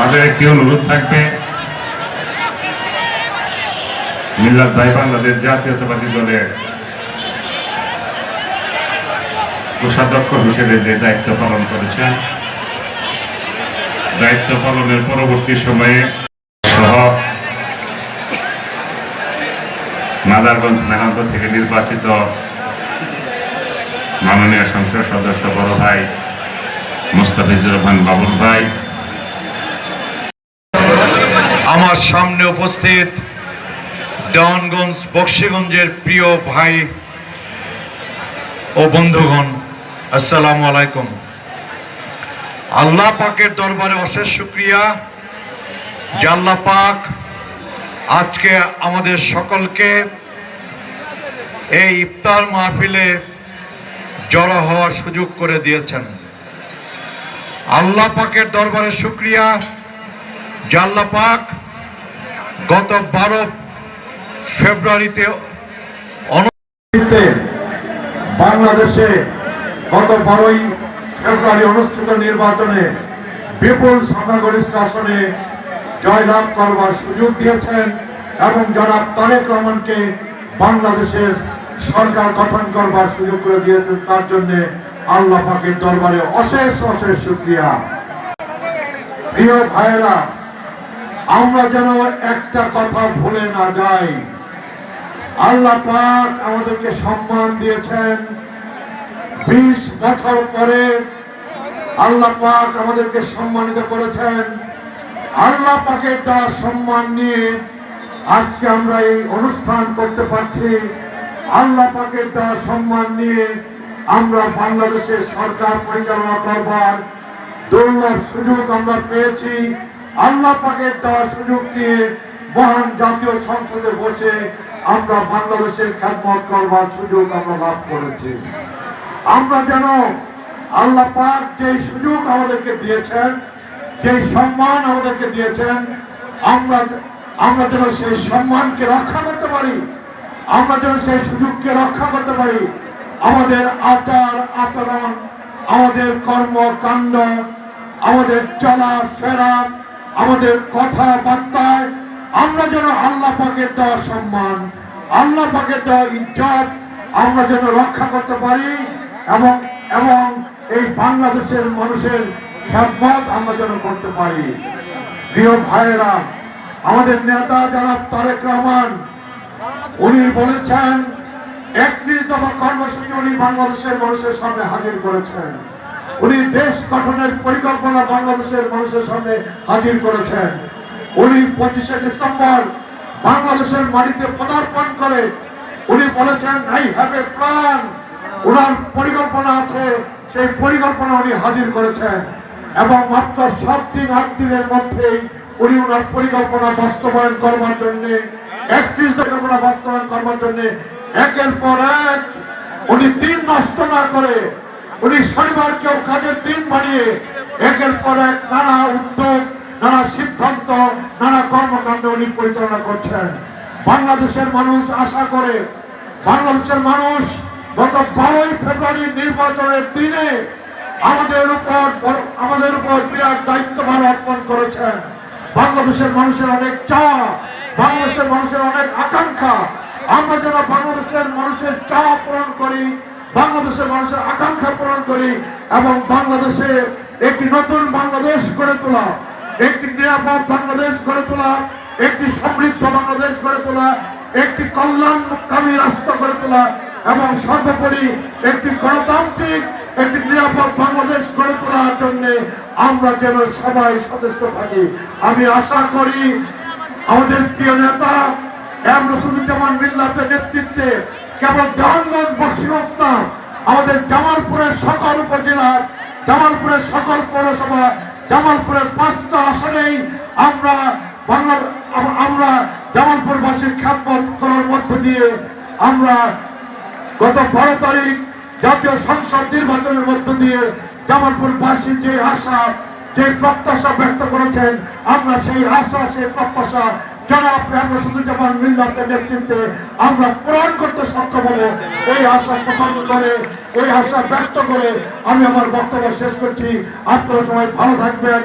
আমাদের একটি অনুরোধ থাকবে, মিল্লাত ভাই বাংলাদেশ জাতীয়তাবাদী দলের কোষাধ্যক্ষ হিসেবে যে দায়িত্ব পালন করেছেন, দায়িত্ব পালনের পরবর্তী সময়ে সহ মাদারগঞ্জ মেহান্ত থেকে নির্বাচিত মাননীয় সংসদ সদস্য বড় ভাই মোস্তাফিজুর রহমান বাবুল ভাই, আমার সামনে উপস্থিত দেওয়ানগঞ্জ বক্সিগঞ্জের প্রিয় ভাই ও বন্ধুগণ, আসসালামু আলাইকুম। আল্লাহ পাকের দরবারে অশেষ শুকরিয়া যে আল্লাহ পাক আজকে আমাদের সকলকে এই ইফতার মাহফিলে জড়ো হওয়ার সুযোগ করে দিয়েছেন। আল্লাহ পাকের দরবারে শুকরিয়া যে আল্লাহ পাক গত 12 ফেব্রুয়ারিতে বাংলাদেশে গত 12ই ফেব্রুয়ারি অনুষ্ঠিত নির্বাচনে বিপুল সংখ্যাগরিষ্ঠ আসনে জয়লাভ করবার সুযোগ দিয়েছেন এবং জনাব তারেক রহমানকে বাংলাদেশের সরকার গঠন করবার সুযোগ করে দিয়েছেন। তার জন্য আল্লাহ পাকের দরবারে অশেষ অশেষ শুকরিয়া। প্রিয় ভাইয়েরা, আমরা যেন একটা কথা ভুলে না যাই, আল্লাহ পাক আমাদেরকে সম্মান দিয়েছেন। 20 বছর পরে আল্লাহ পাক আমাদেরকে সম্মানিত করেছেন। আল্লাহ পাকের দেওয়া সম্মান নিয়ে আজকে আমরা এই অনুষ্ঠান করতে পারছি। আল্লাহ পাকের দেওয়া সম্মান নিয়ে আমরা বাংলাদেশের সরকার পরিচালনা করবার দুর্লভ সুযোগ আমরা পেয়েছি। আল্লাহ পাকের দেওয়া সুযোগ নিয়ে মহান জাতীয় সংসদে বসে আমরা বাংলাদেশের খেদমত করবার সুযোগ আমরা লাভ করেছি। আমরা যেন আল্লাহ পাক যে সুযোগ আমাদেরকে দিয়েছেন, যে সম্মান আমাদেরকে দিয়েছেন, আমরা যেন সেই সম্মানকে রক্ষা করতে পারি, আমরা যেন সেই সুযোগকে রক্ষা করতে পারি। আমাদের আচার আচরণ, আমাদের কর্মকাণ্ড, আমাদের চলাফেরা, আমাদের কথাবার্তায় আমরা যেন আল্লাহ পাকের দেওয়া সম্মান, আল্লাহ পাকের দেওয়া ইজ্জত আমরা যেন রক্ষা করতে পারি এবং এবং এই বাংলাদেশের মানুষের খেদমত আমরা যেন করতে পারি। প্রিয় ভাইয়েরা, আমাদের নেতা জনাব তারেক রহমান উনি বলেছেন 31 দফা কর্মসূচি উনি বাংলাদেশের মানুষের সামনে হাজির করেছেন। উনি দেশ গঠনের পরিকল্পনা বাংলাদেশের মানুষের সামনে হাজির করেছেন। উনি 25শে ডিসেম্বর বাংলাদেশের মাটিতে পদার্পণ করে উনি বলেছেন আই হ্যাভ এ প্ল্যান। ওনার পরিকল্পনা আছে, সেই পরিকল্পনা উনি হাজির করেছেন এবং মাত্র 7 দিন 8 দিনের মধ্যেই উনি ওনার পরিকল্পনা বাস্তবায়ন করবার জন্য 31 পরিকল্পনা বাস্তবায়ন করবার জন্য একের পর এক উনি দিন নষ্ট না করে উনি শনিবারকেও কাজের দিন বানিয়ে একের পর এক নানা উদ্যোগ, নানা সিদ্ধান্ত, নানা কর্মকাণ্ড উনি পরিচালনা করছেন। বাংলাদেশের মানুষ আশা করে, বাংলাদেশের মানুষ গত 12ই ফেব্রুয়ারি নির্বাচনের দিনে আমাদের উপর বিরাট দায়িত্বভার অর্পণ করেছেন। বাংলাদেশের মানুষের অনেক চাওয়া, বাংলাদেশের মানুষের অনেক আকাঙ্ক্ষা, আমরা যেন বাংলাদেশের মানুষের চাওয়া পূরণ করি, বাংলাদেশের মানুষের আকাঙ্ক্ষা পূরণ করি এবং বাংলাদেশে একটি নতুন বাংলাদেশ গড়ে তোলা, একটি নিরাপদ বাংলাদেশ গড়ে তোলা, একটি সমৃদ্ধ বাংলাদেশ গড়ে তোলা, একটি কল্যাণকামী রাষ্ট্র গড়ে তোলা এবং সর্বোপরি একটি গণতান্ত্রিক, একটি নিরাপদ বাংলাদেশ গড়ে তোলার জন্য আমরা যেন সবাই সচেষ্ট থাকি। আমি আশা করি আমাদের প্রিয় নেতা এম রশিদুজ্জামান মিল্লাতের নেতৃত্বে কেবল দেওয়ানগঞ্জ বক্সিগঞ্জ না, আমাদের জামালপুরের সকল উপজেলা, জামালপুরের সকল পৌরসভা, জামালপুরের 5টা আসনেই আমরা জামালপুরবাসীর খেদমত করার মধ্য দিয়ে আমরা গত 12 তারিখ জাতীয় সংসদ নির্বাচনের মধ্য দিয়ে জামালপুরবাসীর যে আশা, যে প্রত্যাশা ব্যক্ত করেছেন, আমরা সেই আশা, সেই প্রত্যাশা জনাব এম রশিদুজ্জামান মিল্লাতের নেতৃত্বে আমরা পূরণ করতে সক্ষম হব। এই আশা পোষণ করে, এই আশা ব্যক্ত করে আমি আমার বক্তব্য শেষ করছি। আপনারা সবাই ভালো থাকবেন।